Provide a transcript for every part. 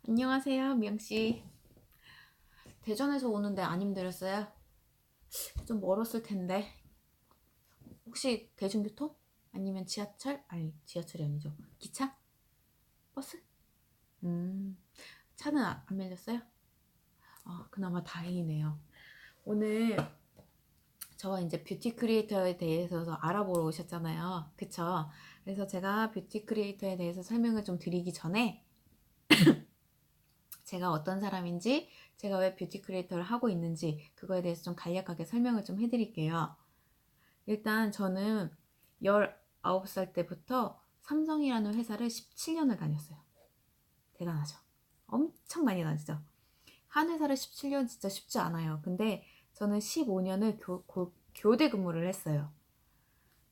안녕하세요, 미영씨. 대전에서 오는데 안 힘들었어요? 좀 멀었을 텐데. 혹시 대중교통? 아니면 지하철? 아니, 지하철이 아니죠. 기차? 버스? 음, 차는 안 밀렸어요? 그나마 다행이네요. 오늘 저 이제 뷰티 크리에이터에 대해서 알아보러 오셨잖아요. 그쵸? 그래서 제가 뷰티 크리에이터에 대해서 설명을 좀 드리기 전에 제가 어떤 사람인지, 제가 왜 뷰티 크리에이터를 하고 있는지 그거에 대해서 좀 간략하게 설명을 좀 해드릴게요. 일단 저는 19살 때부터 삼성이라는 회사를 17년을 다녔어요. 대단하죠? 엄청 많이 다니죠? 한 회사를 17년 진짜 쉽지 않아요. 근데 저는 15년을 교대 근무를 했어요.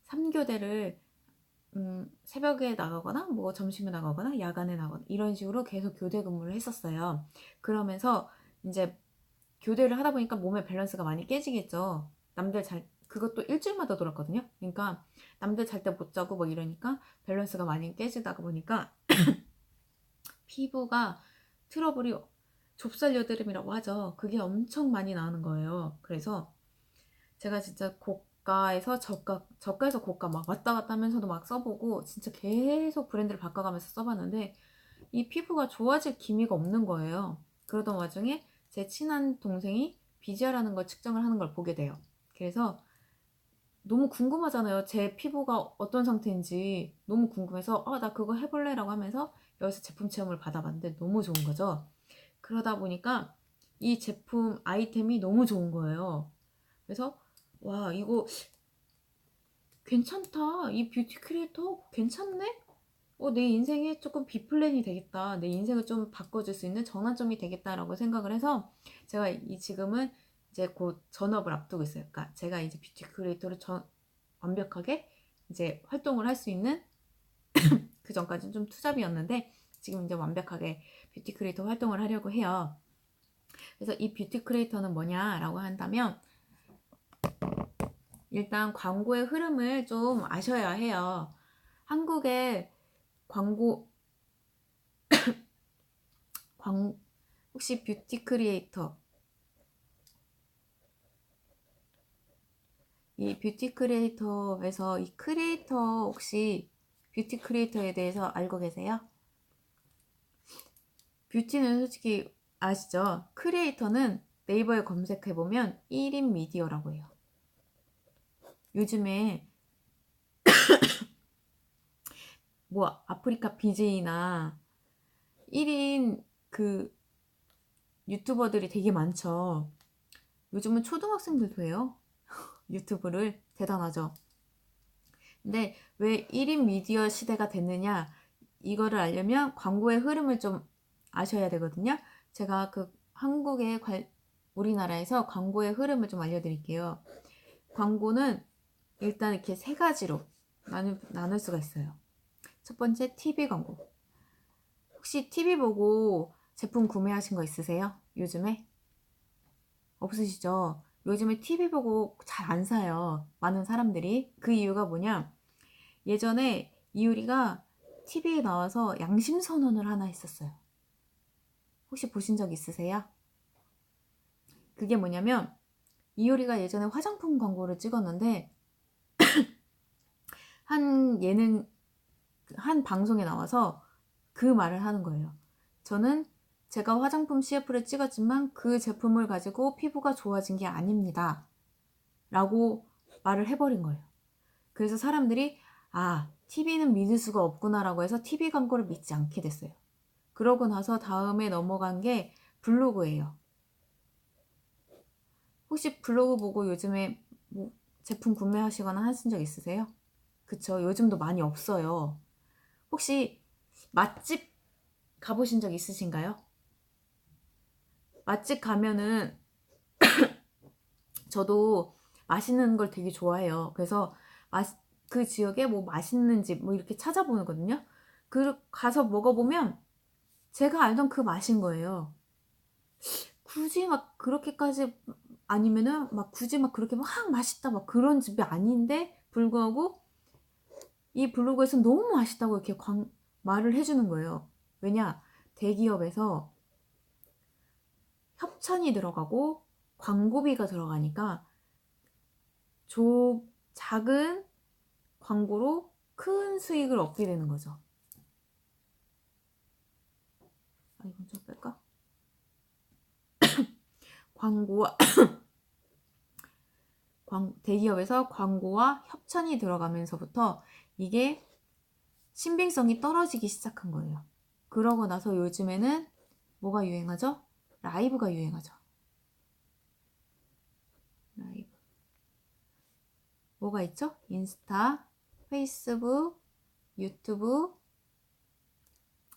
3교대를 새벽에 나가거나 뭐 점심에 나가거나 야간에 나가거나 이런 식으로 계속 교대 근무를 했었어요. 그러면서 이제 교대를 하다 보니까 몸의 밸런스가 많이 깨지겠죠. 남들 잘 그것도 일주일마다 돌았거든요. 그러니까 남들 잘 때 못 자고 뭐 이러니까 밸런스가 많이 깨지다 보니까 피부가 트러블이 좁쌀 여드름이라고 하죠. 그게 엄청 많이 나는 거예요. 그래서 제가 진짜 고가에서 저가, 저가에서 고가 막 왔다 갔다 하면서도 막 써보고 진짜 계속 브랜드를 바꿔가면서 써봤는데 이 피부가 좋아질 기미가 없는 거예요. 그러던 와중에 제 친한 동생이 비주얼하는 걸 측정을 하는 걸 보게 돼요. 그래서 너무 궁금하잖아요. 제 피부가 어떤 상태인지 너무 궁금해서 나 그거 해볼래 라고 하면서 여기서 제품 체험을 받아봤는데 너무 좋은 거죠. 그러다 보니까 이 제품 아이템이 너무 좋은 거예요. 그래서 와 이거 괜찮다. 이 뷰티 크리에이터 괜찮네? 내 인생에 조금 비플랜이 되겠다. 내 인생을 좀 바꿔줄 수 있는 전환점이 되겠다라고 생각을 해서 제가 지금은 이제 곧 전업을 앞두고 있어요. 그러니까 제가 이제 뷰티 크리에이터로 완벽하게 이제 활동을 할 수 있는 그 전까지는 좀 투잡이었는데 지금 이제 완벽하게 뷰티 크리에이터 활동을 하려고 해요. 그래서 이 뷰티 크리에이터는 뭐냐라고 한다면 일단 광고의 흐름을 좀 아셔야 해요. 한국의 광고 광 혹시 뷰티 크리에이터 이 뷰티 크리에이터에서 이 크리에이터 혹시 뷰티 크리에이터에 대해서 알고 계세요? 뷰티는 솔직히 아시죠? 크리에이터는 네이버에 검색해보면 1인 미디어라고 해요. 요즘에 뭐 아프리카 BJ나 1인 그 유튜버들이 되게 많죠. 요즘은 초등학생들도 해요. 유튜브를. 대단하죠. 근데 왜 1인 미디어 시대가 됐느냐? 이거를 알려면 광고의 흐름을 좀 아셔야 되거든요. 제가 그 우리나라에서 광고의 흐름을 좀 알려드릴게요. 광고는 일단 이렇게 세 가지로 나눌 수가 있어요. 첫 번째, TV 광고. 혹시 TV 보고 제품 구매하신 거 있으세요? 요즘에? 없으시죠? 요즘에 TV 보고 잘 안 사요. 많은 사람들이. 그 이유가 뭐냐? 예전에 이효리가 TV에 나와서 양심 선언을 하나 했었어요. 혹시 보신 적 있으세요? 그게 뭐냐면 이효리가 예전에 화장품 광고를 찍었는데 한 방송에 나와서 그 말을 하는 거예요. 저는 제가 화장품 CF를 찍었지만 그 제품을 가지고 피부가 좋아진 게 아닙니다. 라고 말을 해버린 거예요. 그래서 사람들이 TV는 믿을 수가 없구나라고 해서 TV 광고를 믿지 않게 됐어요. 그러고 나서 다음에 넘어간 게 블로그예요. 혹시 블로그 보고 요즘에 뭐 제품 구매하시거나 하신 적 있으세요? 그쵸. 요즘도 많이 없어요. 혹시 맛집 가보신 적 있으신가요? 맛집 가면은 저도 맛있는 걸 되게 좋아해요. 그래서 그 지역에 뭐 맛있는 집 뭐 이렇게 찾아보거든요. 가서 먹어보면 제가 알던 그 맛인 거예요. 굳이 막 그렇게까지 아니면은 막 굳이 막 그렇게 막 맛있다 막 그런 집이 아닌데 불구하고 이 블로그에서 너무 맛있다고 이렇게 말을 해주는 거예요. 왜냐? 대기업에서 협찬이 들어가고 광고비가 들어가니까 작은 광고로 큰 수익을 얻게 되는 거죠. 이건 좀 뺄까? 대기업에서 광고와 협찬이 들어가면서부터 이게 신빙성이 떨어지기 시작한 거예요. 그러고 나서 요즘에는 뭐가 유행하죠? 라이브가 유행하죠. 라이브. 뭐가 있죠? 인스타, 페이스북, 유튜브,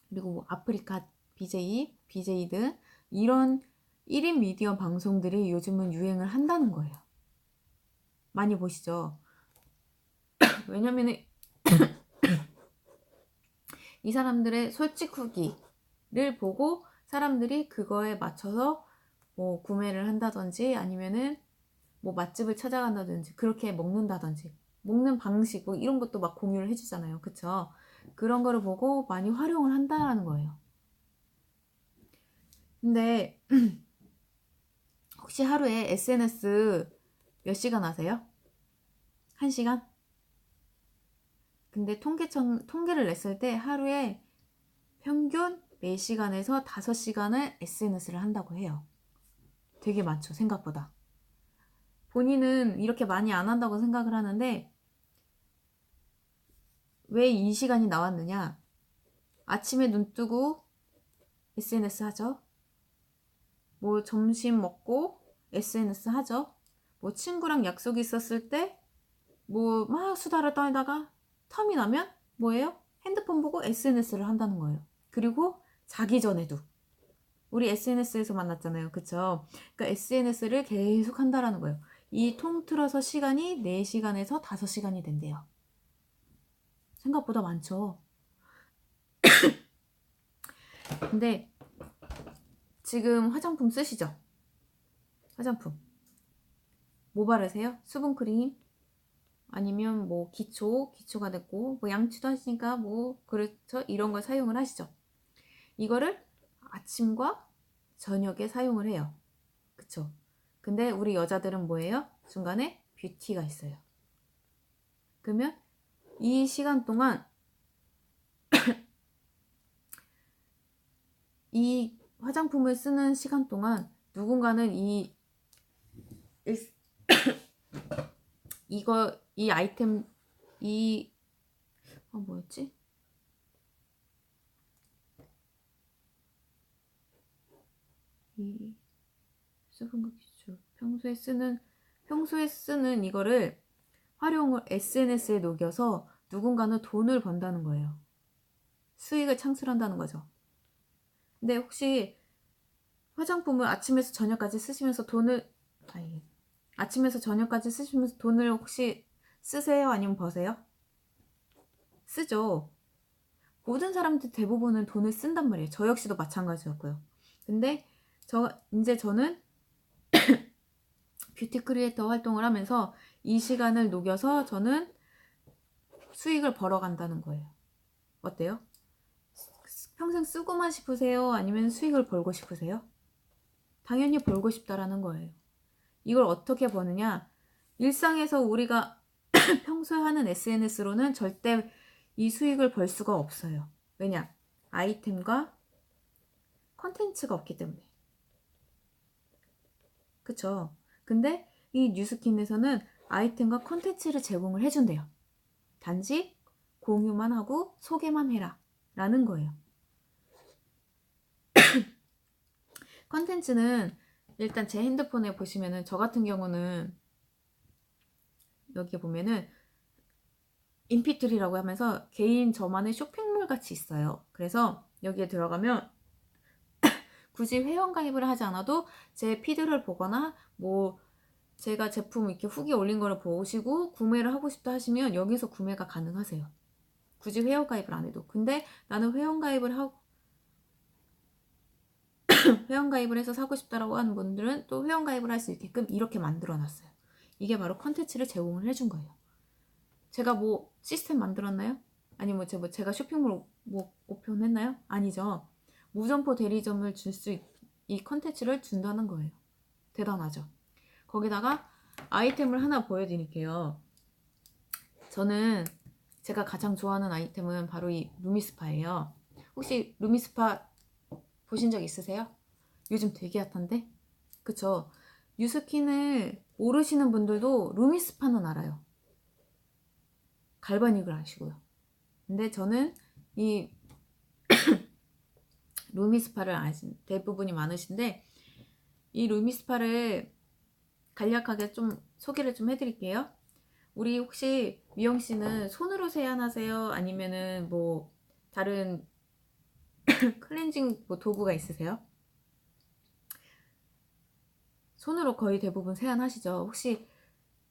그리고 뭐 아프리카 BJ 등 이런 1인 미디어 방송들이 요즘은 유행을 한다는 거예요. 많이 보시죠? 왜냐면은 이 사람들의 솔직 후기를 보고 사람들이 그거에 맞춰서 뭐 구매를 한다든지 아니면은 뭐 맛집을 찾아간다든지 그렇게 먹는다든지 먹는 방식 뭐 이런 것도 막 공유를 해주잖아요. 그쵸? 그런 거를 보고 많이 활용을 한다는 거예요. 근데 혹시 하루에 SNS 몇 시간 하세요? 1시간? 근데 통계를 냈을 때 하루에 평균 4시간에서 5시간을 SNS를 한다고 해요. 되게 많죠, 생각보다. 본인은 이렇게 많이 안 한다고 생각을 하는데 왜 이 시간이 나왔느냐? 아침에 눈 뜨고 SNS 하죠. 뭐 점심 먹고 SNS 하죠. 뭐 친구랑 약속 있었을 때 뭐 막 수다를 떨다가 텀이 나면 뭐예요? 핸드폰 보고 SNS를 한다는 거예요. 그리고 자기 전에도 우리 SNS에서 만났잖아요. 그쵸? 그러니까 SNS를 계속 한다라는 거예요. 이 통틀어서 시간이 4시간에서 5시간이 된대요. 생각보다 많죠. 근데 지금 화장품 쓰시죠? 화장품 뭐 바르세요? 수분크림 아니면 뭐 기초가 됐고 뭐 양치도 하시니까 뭐 그렇죠? 이런 걸 사용을 하시죠. 이거를 아침과 저녁에 사용을 해요. 그쵸? 근데 우리 여자들은 뭐예요? 중간에 뷰티가 있어요. 그러면 이 시간 동안 이 화장품을 쓰는 시간 동안 누군가는 이 아이템 뭐였지? 이 수분과 기초 평소에 쓰는 이거를 활용을 SNS에 녹여서 누군가는 돈을 번다는 거예요. 수익을 창출한다는 거죠. 근데 혹시 화장품을 아침에서 저녁까지 쓰시면서 돈을 혹시 쓰세요? 아니면 버세요? 쓰죠. 모든 사람들 대부분은 돈을 쓴단 말이에요. 저 역시도 마찬가지였고요. 근데 이제 저는 뷰티 크리에이터 활동을 하면서 이 시간을 녹여서 저는 수익을 벌어간다는 거예요. 어때요? 평생 쓰고만 싶으세요? 아니면 수익을 벌고 싶으세요? 당연히 벌고 싶다라는 거예요. 이걸 어떻게 버느냐? 일상에서 우리가 평소에 하는 SNS로는 절대 이 수익을 벌 수가 없어요. 왜냐? 아이템과 컨텐츠가 없기 때문에. 그쵸? 근데 이 뉴스킨에서는 아이템과 컨텐츠를 제공을 해준대요. 단지 공유만 하고 소개만 해라 라는 거예요. 컨텐츠는 일단 제 핸드폰에 보시면은 저 같은 경우는 여기 보면은 인피트리라고 하면서 개인 저만의 쇼핑몰 같이 있어요. 그래서 여기에 들어가면 굳이 회원가입을 하지 않아도 제 피드를 보거나 뭐 제가 제품 이렇게 후기 올린 거를 보시고 구매를 하고 싶다 하시면 여기서 구매가 가능하세요. 굳이 회원가입을 안 해도. 근데 나는 회원가입을 해서 사고 싶다라고 하는 분들은 또 회원가입을 할 수 있게끔 이렇게 만들어 놨어요. 이게 바로 컨텐츠를 제공을 해준 거예요. 제가 뭐 시스템 만들었나요? 아니면 제가 쇼핑몰 뭐 오픈했나요? 아니죠. 무점포 대리점을 이 컨텐츠를 준다는 거예요. 대단하죠. 거기다가 아이템을 하나 보여드릴게요. 저는 제가 가장 좋아하는 아이템은 바로 이 루미스파예요. 혹시 루미스파 보신 적 있으세요? 요즘 되게 핫한데? 그쵸? 뉴스킨을 모르시는 분들도 루미스파는 알아요. 갈바닉을 아시고요. 근데 저는 이 루미스파를 아신 대부분이 많으신데, 이 루미스파를 간략하게 좀 소개를 좀 해드릴게요. 우리 혹시 미영 씨는 손으로 세안하세요? 아니면은 뭐 다른 클렌징 뭐 도구가 있으세요? 손으로 거의 대부분 세안하시죠. 혹시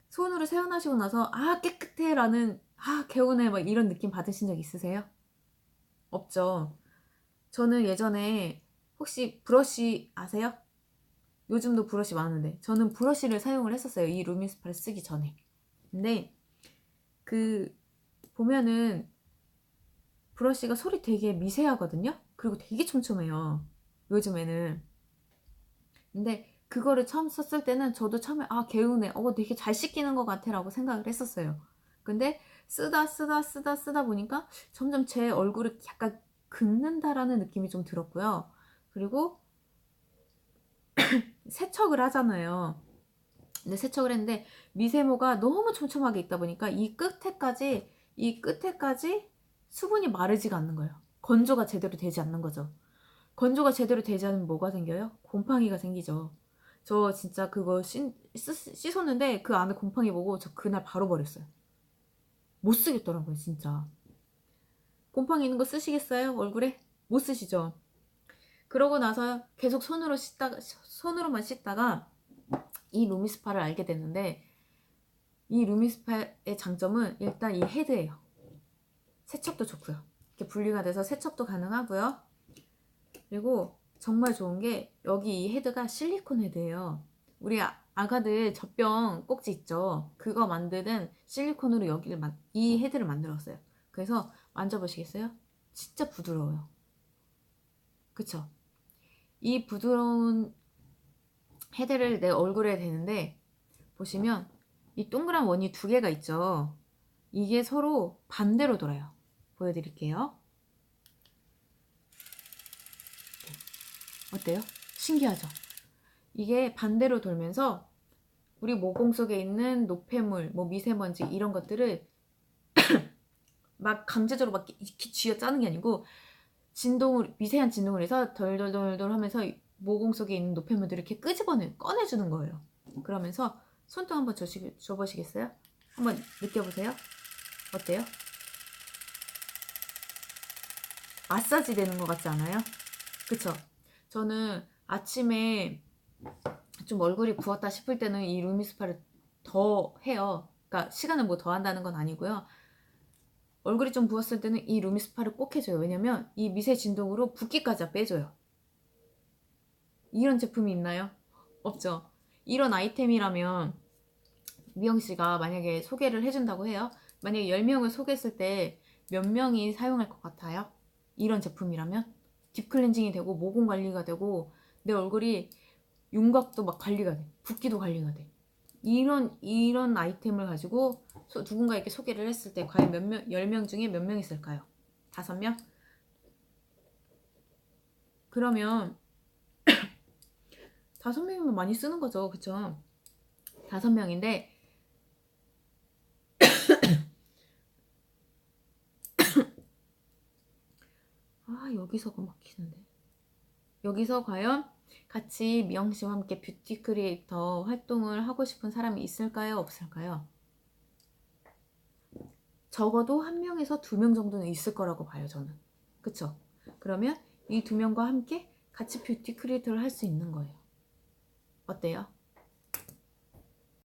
손으로 세안하시고 나서 아 깨끗해 라는 아 개운해 막 이런 느낌 받으신 적 있으세요? 없죠. 저는 예전에 혹시 브러쉬 아세요? 요즘도 브러쉬 많은데 저는 브러쉬를 사용을 했었어요. 이 루미스파를 쓰기 전에. 근데 그 보면은 브러쉬가 소리 되게 미세하거든요. 그리고 되게 촘촘해요. 요즘에는. 근데 그거를 처음 썼을 때는 저도 처음에 아 개운해. 되게 잘 씻기는 것 같아 라고 생각을 했었어요. 근데 쓰다 보니까 점점 제 얼굴을 약간 긁는다라는 느낌이 좀 들었고요. 그리고 세척을 하잖아요. 근데 세척을 했는데 미세모가 너무 촘촘하게 있다 보니까 이 끝에까지 수분이 마르지가 않는 거예요. 건조가 제대로 되지 않는 거죠. 건조가 제대로 되지 않으면 뭐가 생겨요? 곰팡이가 생기죠. 저 진짜 그거 씻었는데 그 안에 곰팡이 보고 저 그날 바로 버렸어요. 못 쓰겠더라고요, 진짜. 곰팡이 있는 거 쓰시겠어요? 얼굴에? 못 쓰시죠? 그러고 나서 계속 손으로만 씻다가 이 루미스파를 알게 됐는데, 이 루미스파의 장점은 일단 이 헤드예요. 세척도 좋고요. 이렇게 분리가 돼서 세척도 가능하고요. 그리고 정말 좋은 게 여기 이 헤드가 실리콘 헤드예요. 우리 아가들 젖병 꼭지 있죠. 그거 만드는 실리콘으로 이 헤드를 만들었어요. 그래서 만져보시겠어요? 진짜 부드러워요. 그쵸? 이 부드러운 헤드를 내 얼굴에 대는데 보시면 이 동그란 원이 두 개가 있죠. 이게 서로 반대로 돌아요. 보여드릴게요. 어때요? 신기하죠? 이게 반대로 돌면서 우리 모공 속에 있는 노폐물, 뭐 미세먼지 이런 것들을 막 강제적으로 막 이렇게 쥐어 짜는 게 아니고 미세한 진동을 해서 덜덜덜덜 하면서 모공 속에 있는 노폐물들을 이렇게 꺼내주는 거예요. 그러면서 손등 한번 줘보시겠어요? 한번 느껴보세요. 어때요? 마사지 되는 것 같지 않아요? 그쵸? 저는 아침에 좀 얼굴이 부었다 싶을 때는 이 루미스파를 더 해요. 그러니까 시간을 뭐 더 한다는 건 아니고요. 얼굴이 좀 부었을 때는 이 루미스파를 꼭 해줘요. 왜냐면 이 미세 진동으로 붓기까지 빼줘요. 이런 제품이 있나요? 없죠. 이런 아이템이라면 미영씨가 만약에 소개를 해준다고 해요. 만약에 10명을 소개했을 때 몇 명이 사용할 것 같아요? 이런 제품이라면? 딥클렌징이 되고 모공 관리가 되고 내 얼굴이 윤곽도 막 관리가 돼. 붓기도 관리가 돼. 이런 아이템을 가지고 누군가에게 소개를 했을 때 과연 10명 중에 몇 명 있을까요? 5명? 그러면 5명이면 많이 쓰는 거죠. 그쵸? 5명인데 여기서가 막히는데. 여기서 과연 같이 미영씨와 함께 뷰티 크리에이터 활동을 하고 싶은 사람이 있을까요? 없을까요? 적어도 1명에서 2명 정도는 있을 거라고 봐요, 저는. 그쵸? 그러면 이 2명과 함께 같이 뷰티 크리에이터를 할 수 있는 거예요. 어때요?